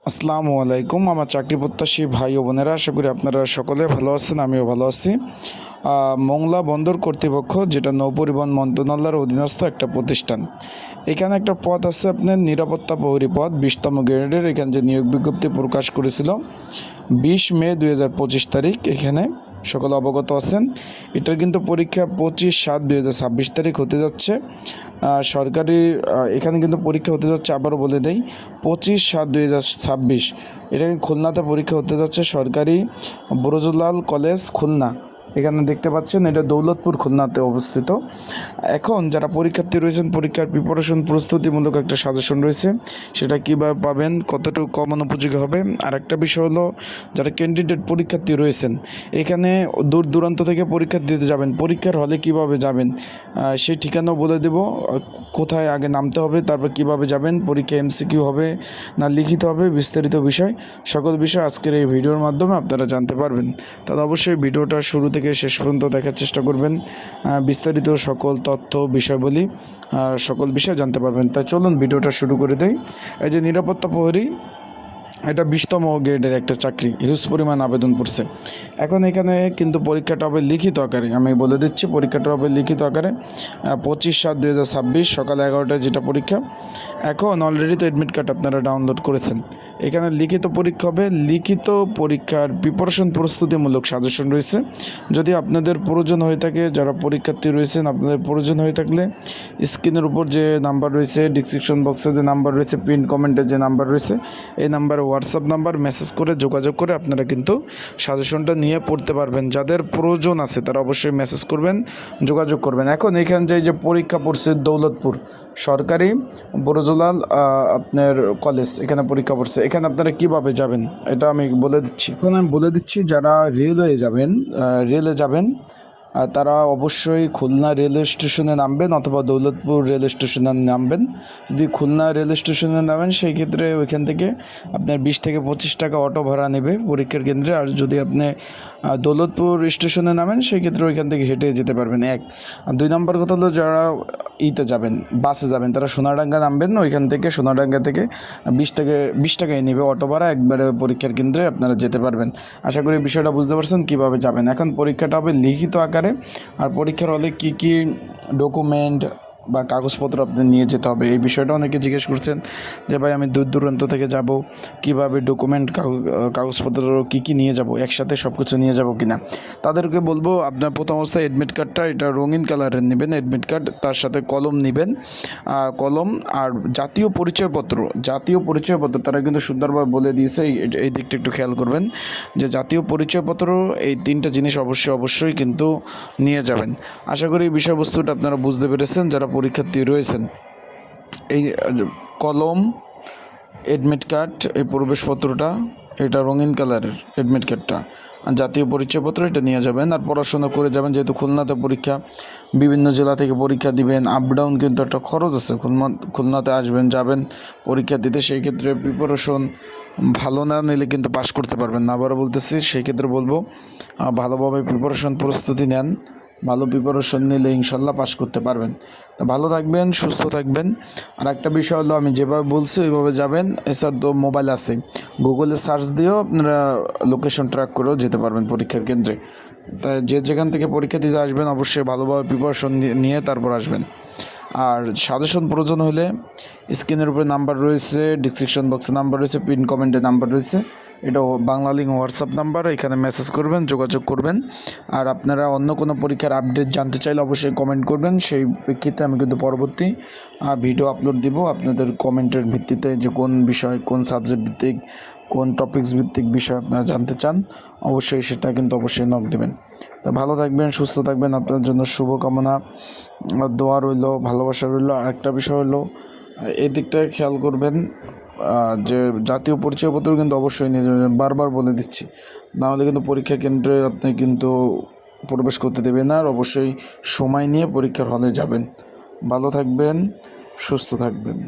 আসসালামু আলাইকুম। আমার চাকরি প্রত্যাশী ভাই ও বোনেরা, আশা করি আপনারা সকলে ভালো আছেন, আমিও ভালো আছি। মোংলা বন্দর কর্তৃপক্ষ, যেটা নৌপরিবহন মন্ত্রণালয়ের অধীনস্থ একটা প্রতিষ্ঠান। এখানে একটা পদ আছে আপনার নিরাপত্তা প্রহরী পদ, 20তম গ্রেডের। এখানে যে নিয়োগ বিজ্ঞপ্তি প্রকাশ করেছিল 20 মে 2025 তারিখ, এখানে সকলে অবগত আছেন। এটার কিন্তু পরীক্ষা 25/7/2026 তারিখ হতে যাচ্ছে। সরকারি এখানে কিন্তু পরীক্ষা হতে যাচ্ছে, আবারও বলে দেই, 25/7/2026। এটা খুলনাতে পরীক্ষা হতে যাচ্ছে, সরকারি বরজুলাল কলেজ খুলনা। এখানে দেখতে পাচ্ছেন এটা দৌলতপুর খুলনাতে অবস্থিত। এখন যারা পরীক্ষার্থী রয়েছেন, পরীক্ষার প্রিপারেশন প্রস্তুতিমূলক একটা সাজেশন রয়েছে, সেটা কীভাবে পাবেন, কতটুকু কমন উপযোগী হবে। আর একটা বিষয় হলো, যারা ক্যান্ডিডেট পরীক্ষার্থী রয়েছেন, এখানে দূর দূরান্ত থেকে পরীক্ষা দিতে যাবেন, পরীক্ষার হলে কিভাবে যাবেন সেই ঠিকানাও বলে দেব, কোথায় আগে নামতে হবে, তারপর কিভাবে যাবেন, পরীক্ষা এমসিকিউ হবে না লিখিত হবে, বিস্তারিত বিষয়, সকল বিষয় আজকের এই ভিডিওর মাধ্যমে আপনারা জানতে পারবেন। তাহলে অবশ্যই ভিডিওটা শুরু থেকে শেষ পর্যন্ত দেখার চেষ্টা করবেন, বিস্তারিত সকল তথ্য বিষয়বলী সকল বিষয় জানতে পারবেন। তাই চলুন ভিডিওটা শুরু করে দেই। এই যে নিরাপত্তা প্রহরী, এটা 20তম গ্রেডের একটা চাকরি, হিউজ পরিমাণ আবেদন পড়ছে। এখন এখানে কিন্তু পরীক্ষাটা হবে লিখিত আকারে, আমি বলে দিচ্ছি পরীক্ষাটা হবে লিখিত আকারে। 25/7/2026 সকাল 11টায় যেটা পরীক্ষা। এখন অলরেডি তো অ্যাডমিট কার্ড আপনারা ডাউনলোড করেছেন। এখানে লিখিত পরীক্ষা হবে, লিখিত পরীক্ষার প্রিপারেশন প্রস্তুতিমূলক সাজেশন রয়েছে। যদি আপনাদের প্রয়োজন হয়ে থাকে, যারা পরীক্ষার্থী রয়েছেন, আপনাদের প্রয়োজন হয়ে থাকলে স্ক্রিনের উপর যে নাম্বার রয়েছে, ডিসক্রিপশন বক্সে যে নাম্বার রয়েছে, পিন কমেন্টে যে নাম্বার রয়েছে, এই নাম্বারে হোয়াটসঅ্যাপ নাম্বার মেসেজ করে যোগাযোগ করে আপনারা কিন্তু সাজেশনটা নিয়ে পড়তে পারবেন। যাদের প্রয়োজন আছে তারা অবশ্যই মেসেজ করবেন, যোগাযোগ করবেন। এখন এখানে যে পরীক্ষা পড়ছে দৌলতপুর সরকারি বরজুলাল আপনার কলেজ, এখানে পরীক্ষা পড়ছে। এখানে আপনারা কিভাবে যাবেন এটা আমি বলে দিচ্ছি। এখন আমি বলে দিচ্ছি, যারা রেলওয়ে যাবেন তারা অবশ্যই খুলনা রেলওয়ে স্টেশনে নামবেন অথবা দৌলতপুর রেল স্টেশনে নামবেন। যদি খুলনা রেল স্টেশনে নামেন, সেই ক্ষেত্রে ওইখান থেকে আপনার 20 থেকে 25 টাকা অটো ভাড়া নেবে পরীক্ষার কেন্দ্রে। আর যদি আপনি দৌলতপুর স্টেশনে নামেন, সেই ক্ষেত্রে ওইখান থেকে হেঁটে যেতে পারবেন। আর 2 নম্বর কথা হলো, যারা বাসে যাবেন, তারা সোনাডাঙ্গা নামবেন। ওইখান থেকে সোনাডাঙ্গা থেকে 20 টাকাই নেবে অটো ভাড়া, একবারে পরীক্ষার কেন্দ্রে আপনারা যেতে পারবেন। আশা করি বিষয়টা বুঝতে পারছেন কীভাবে যাবেন। এখন পরীক্ষাটা হবে লিখিত আকারে। আর পরীক্ষার হলে কী কী ডকুমেন্ট বা কাগজপত্র আপনাদের নিয়ে যেতে হবে, এই বিষয়টা অনেকে জিজ্ঞেস করছেন যে ভাই আমি দূর দূরান্ত থেকে যাব, কিভাবে ডকুমেন্ট কাগজপত্র কী নিয়ে যাব, একসাথে সব কিছু নিয়ে যাব কিনা। তাদেরকে বলবো, আপনার প্রথম অবস্থায় অ্যাডমিট কার্ডটা, এটা রঙিন কালারের নেবেন অ্যাডমিট কার্ড, তার সাথে কলম নেবেন, কলম আর জাতীয় পরিচয়পত্র। তারা কিন্তু সুন্দরভাবে বলে দিয়েছে, এই দিকটা একটু খেয়াল করবেন যে জাতীয় পরিচয়পত্র, এই 3টা জিনিস অবশ্যই কিন্তু নিয়ে যাবেন। আশা করি এই বিষয়বস্তুটা আপনারা বুঝতে পেরেছেন যারা পরীক্ষার্থী রয়েছেন। এই কলম, অ্যাডমিট কার্ড, এই প্রবেশপত্রটা, এটা রঙিন কালারের অ্যাডমিট কার্ডটা, আর জাতীয় পরিচয়পত্র, এটা নিয়ে যাবেন। আর পড়াশোনা করে যাবেন, যেহেতু খুলনাতে পরীক্ষা, বিভিন্ন জেলা থেকে পরীক্ষা দিবেন, আপ ডাউন কিন্তু একটা খরচ আছে। খুলনাতে আসবেন যাবেন পরীক্ষা দিতে, সেই ক্ষেত্রে প্রিপারেশন ভালো না নিলে কিন্তু পাশ করতে পারবেন না। আবারও বলতেছি, সেই ক্ষেত্রে বলবো ভালোভাবে প্রিপারেশন প্রস্তুতি নেন, ভালো প্রিপারেশন নিলে ইনশাল্লাহ পাশ করতে পারবেন। তো ভালো থাকবেন, সুস্থ থাকবেন। আর একটা বিষয় হলো, আমি যেভাবে বলছি ওইভাবে যাবেন। এছাড়া তো মোবাইল আছে, গুগলে সার্চ দিয়েও আপনারা লোকেশন ট্র্যাক করেও যেতে পারবেন পরীক্ষার কেন্দ্রে। তাই যেখান থেকে পরীক্ষা দিতে আসবেন, অবশ্যই ভালোভাবে প্রিপারেশন নিয়ে তারপর আসবেন। আর সাজেশন প্রয়োজন হলে স্ক্রিনের উপরে নাম্বার রয়েছে, ডিসক্রিপশন বক্সে নাম্বার রয়েছে, পিন কমেন্টে নাম্বার রয়েছে, এটা বাংলা লিঙ্ক হোয়াটসঅ্যাপ নাম্বার, এখানে মেসেজ করবেন, যোগাযোগ করবেন। আর আপনারা অন্য কোনো পরীক্ষার আপডেট জানতে চাইলে অবশ্যই কমেন্ট করবেন, সেই প্রেক্ষিতে আমি কিন্তু পরবর্তী ভিডিও আপলোড দিব আপনাদের কমেন্টের ভিত্তিতে, যে কোন বিষয়, কোন সাবজেক্ট ভিত্তিক, কোন টপিকস ভিত্তিক বিষয় আপনারা জানতে চান, অবশ্যই সেটা কিন্তু অবশ্যই নক দেবেন। তা ভালো থাকবেন, সুস্থ থাকবেন, আপনার জন্য শুভকামনা, দোয়া রইল, ভালোবাসা রইল। আরেকটা বিষয় হলো, এই দিকটায় খেয়াল করবেন যে জাতীয় পরিচয়পত্র কিন্তু অবশ্যই নিয়ে যাবেন, বারবার বলে দিচ্ছি, নাহলে কিন্তু পরীক্ষা কেন্দ্রে আপনি কিন্তু প্রবেশ করতে দেবেন না। আর অবশ্যই সময় নিয়ে পরীক্ষার হলে যাবেন। ভালো থাকবেন, সুস্থ থাকবেন।